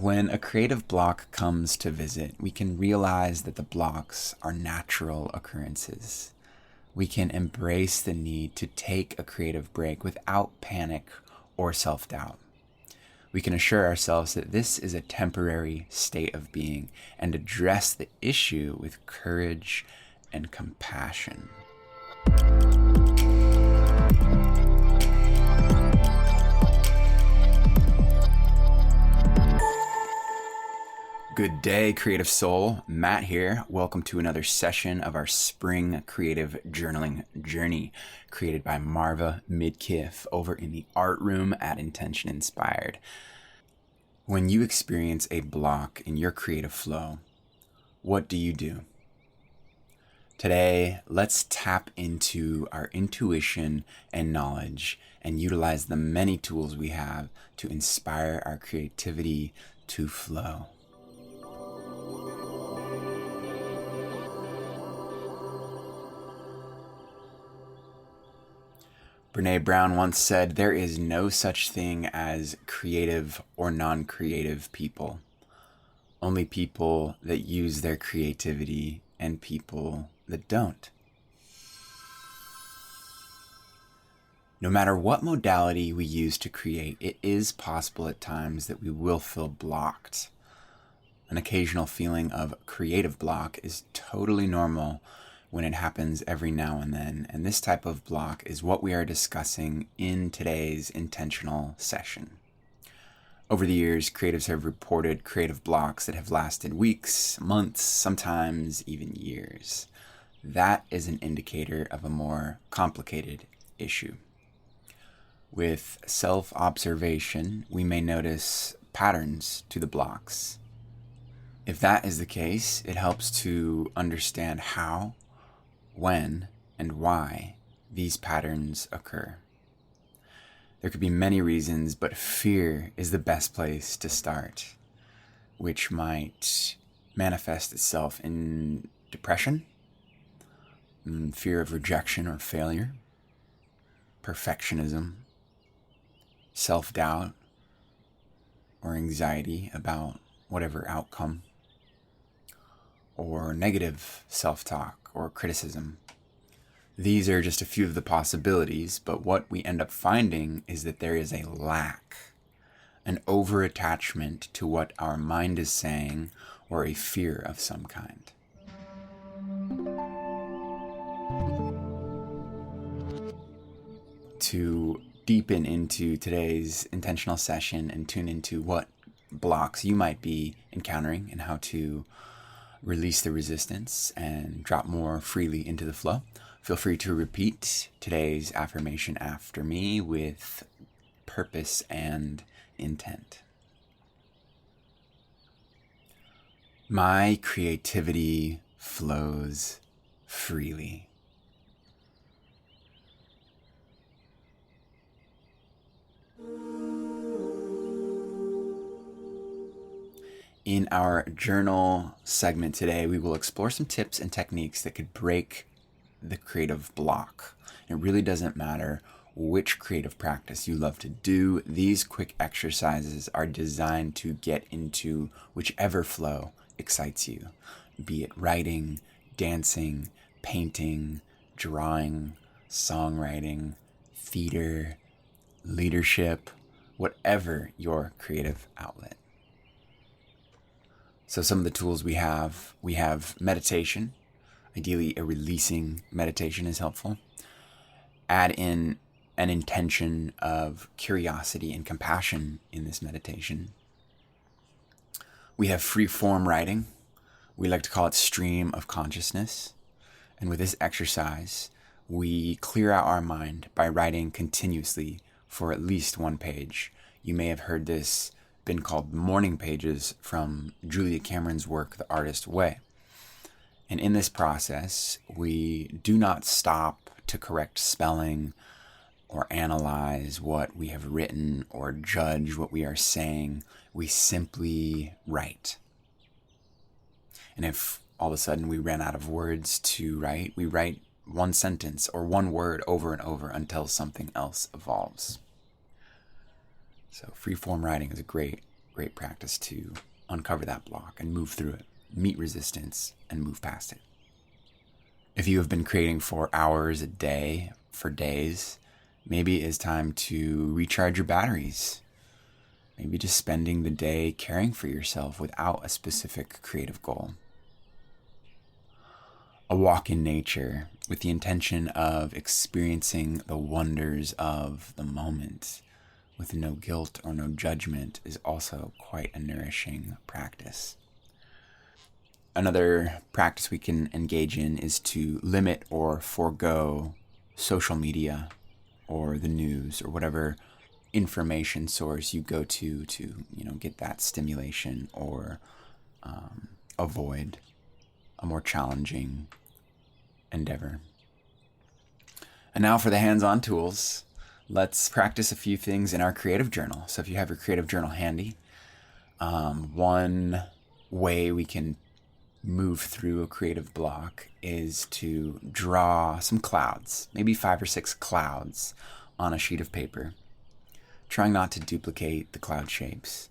When a creative block comes to visit, we can realize that the blocks are natural occurrences. We can embrace the need to take a creative break without panic or self-doubt. We can assure ourselves that this is a temporary state of being and address the issue with courage and compassion. Good day, creative soul. Matt here. Welcome to another session of our spring creative journaling journey created by Marva Midkiff over in the art room at Intention Inspired. When you experience a block in your creative flow, what do you do? Today, let's tap into our intuition and knowledge and utilize the many tools we have to inspire our creativity to flow. Brené Brown once said, "There is no such thing as creative or non-creative people. Only people that use their creativity and people that don't." No matter what modality we use to create, it is possible at times that we will feel blocked. An occasional feeling of creative block is totally normal when it happens every now and then, and this type of block is what we are discussing in today's intentional session. Over the years, creatives have reported creative blocks that have lasted weeks, months, sometimes even years. That is an indicator of a more complicated issue. With self-observation, we may notice patterns to the blocks. If that is the case, it helps to understand how, when, and why these patterns occur. There could be many reasons, but fear is the best place to start, which might manifest itself in depression, fear of rejection or failure, perfectionism, self-doubt, or anxiety about whatever outcome, or negative self-talk or criticism. These are just a few of the possibilities, but what we end up finding is that there is a lack, an over-attachment to what our mind is saying, or a fear of some kind. To deepen into today's intentional session and tune into what blocks you might be encountering and how to release the resistance and drop more freely into the flow, feel free to repeat today's affirmation after me with purpose and intent. My creativity flows freely. In our journal segment today, we will explore some tips and techniques that could break the creative block. It really doesn't matter which creative practice you love to do. These quick exercises are designed to get into whichever flow excites you, be it writing, dancing, painting, drawing, songwriting, theater, leadership, whatever your creative outlet. So some of the tools we have meditation. Ideally, a releasing meditation is helpful. Add in an intention of curiosity and compassion in this meditation. We have free form writing. We like to call it stream of consciousness. And with this exercise, we clear out our mind by writing continuously for at least one page. You may have heard this been called morning pages from Julia Cameron's work, The Artist Way. And in this process, we do not stop to correct spelling or analyze what we have written or judge what we are saying. We simply write. And if all of a sudden we ran out of words to write, we write one sentence or one word over and over until something else evolves. So free form writing is a great great practice to uncover that block and move through it, meet resistance, and move past it. If you have been creating for hours a day, for days, maybe it is time to recharge your batteries. Maybe just spending the day caring for yourself without a specific creative goal. A walk in nature with the intention of experiencing the wonders of the moment with no guilt or no judgment is also quite a nourishing practice. Another practice we can engage in is to limit or forego social media or the news or whatever information source you go to get that stimulation or avoid a more challenging endeavor. And now for the hands-on tools. Let's practice a few things in our creative journal. So if you have your creative journal handy, one way we can move through a creative block is to draw some clouds, maybe 5 or 6 clouds on a sheet of paper, trying not to duplicate the cloud shapes.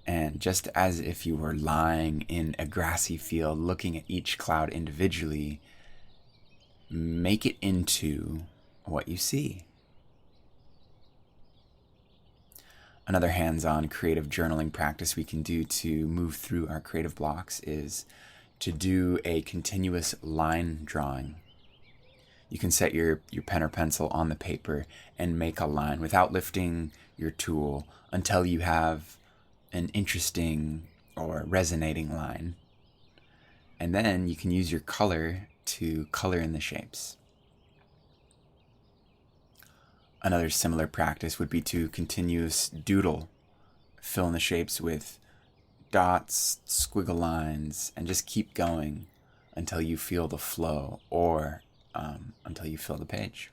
And just as if you were lying in a grassy field looking at each cloud individually, make it into what you see. Another hands-on creative journaling practice we can do to move through our creative blocks is to do a continuous line drawing. You can set your pen or pencil on the paper and make a line without lifting your tool until you have an interesting or resonating line. And then you can use your color to color in the shapes. Another similar practice would be to continuous doodle, fill in the shapes with dots, squiggle lines, and just keep going until you feel the flow or until you fill the page.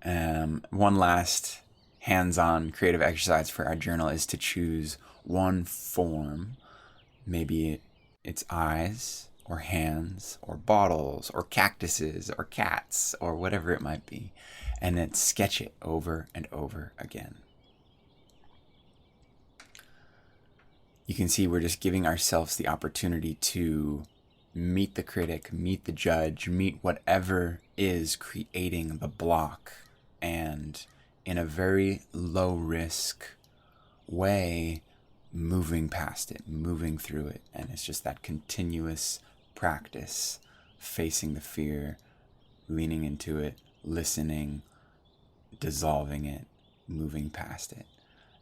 One last hands-on creative exercise for our journal is to choose one form. Maybe it's eyes or hands or bottles or cactuses or cats or whatever it might be, and then sketch it over and over again. You can see we're just giving ourselves the opportunity to meet the critic, meet the judge, meet whatever is creating the block, and in a very low risk way, moving past it, moving through it. And it's just that continuous practice, facing the fear, leaning into it, listening, dissolving it, moving past it.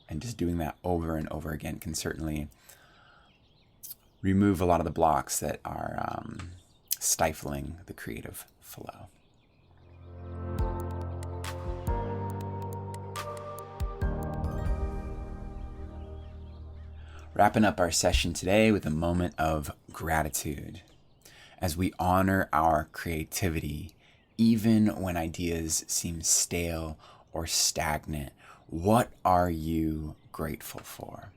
And just doing that over and over again can certainly remove a lot of the blocks that are stifling the creative flow. Wrapping up our session today with a moment of gratitude as we honor our creativity, even when ideas seem stale or stagnant. What are you grateful for?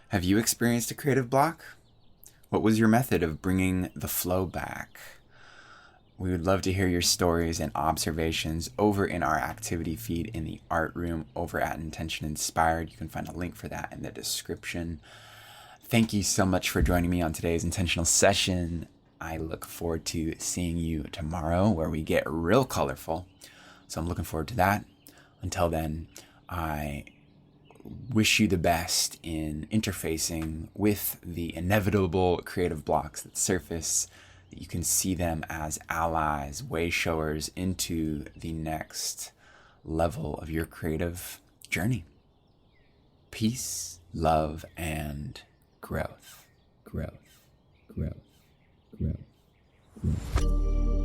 Have you experienced a creative block? What was your method of bringing the flow back? We would love to hear your stories and observations over in our activity feed in the art room over at Intention Inspired. You can find a link for that in the description. Thank you so much for joining me on today's intentional session. I look forward to seeing you tomorrow where we get real colorful. So I'm looking forward to that. Until then, I wish you the best in interfacing with the inevitable creative blocks that surface, that you can see them as allies, way showers into the next level of your creative journey. Peace, love, and growth. Growth. Growth. Growth. Growth.